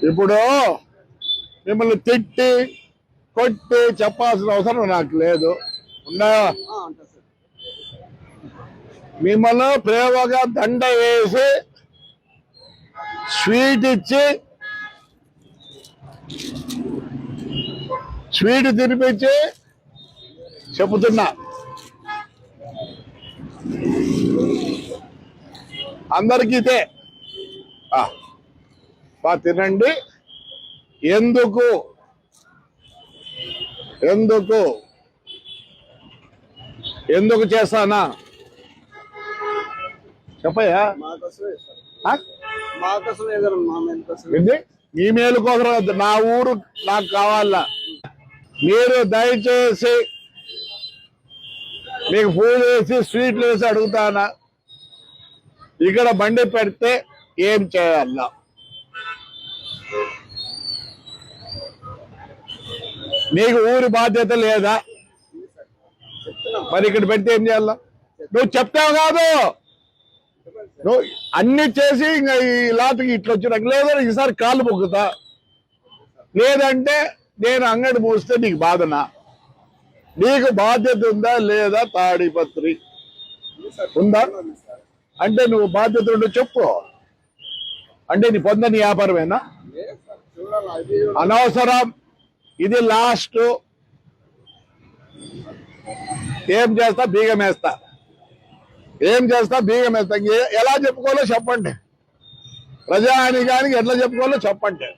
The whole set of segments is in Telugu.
ఇప్పుడు మిమ్మల్ని తిట్టి కొట్టి చెప్పాల్సిన అవసరం నాకు లేదు. ఉన్నాయా? మిమ్మల్ని ప్రేమగా దండ వేసి స్వీట్ ఇచ్చి స్వీట్ తినిపించి చెబుతున్నా, అందరికీ ఇదే తినండి. ఎందుకు ఎందుకు ఎందుకు చేస్తానా చెప్పయ్యా. మీ మేలు కోసం, నా ఊరు నాకు కావాలా. మీరు దయచేసి మీకు పూలు వేసి స్వీట్లు వేసి అడుగుతానా, ఇక్కడ బండి పెడితే ఏం చేయాలా? నీకు ఊరి బాధ్యత లేదా? మరి ఇక్కడ పెడితే ఏం చేయాలా? నువ్వు చెప్తావు కాదు, నువ్వు అన్ని చేసి ఇంకా ఈ లాటకి ఇట్లా వచ్చిన లేదా ఈసారి కాళ్ళు మొక్కుతా, లేదంటే నేను అంగడి మూస్తే నీకు బాధనా? నీకు బాధ్యత ఉందా లేదా? తాడిపత్రి ఉందా అంటే నువ్వు బాధ్యత ఉండి చెప్పు. అంటే నీ పొందని వ్యాపారమేనా? అనవసరం. ఇది లాస్ట్. ఏం చేస్తా? బీగం వేస్తా. ఏం చేస్తా? బీగం వేస్తా. ఎలా చెప్పుకోవాలో చెప్పండి. ప్రజానికానికి ఎట్లా చెప్పుకోవాలో చెప్పండి.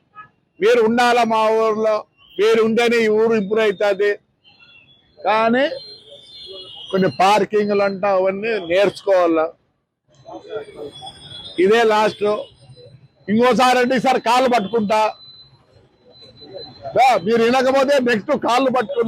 మీరు ఉండాలా మా ఊర్లో, మీరు ఉంటేనే ఈ ఊరు ఇంప్రూవ్ అవుతుంది. కానీ కొన్ని పార్కింగ్లు అంట అవన్నీ నేర్చుకోవాలా. ఇదే లాస్ట్. ఇంకోసారి అంటే ఈసారి కాళ్ళు పట్టుకుంటా. మీరు వినకపోతే నెక్స్ట్ కాళ్ళు పట్టుకుంటా.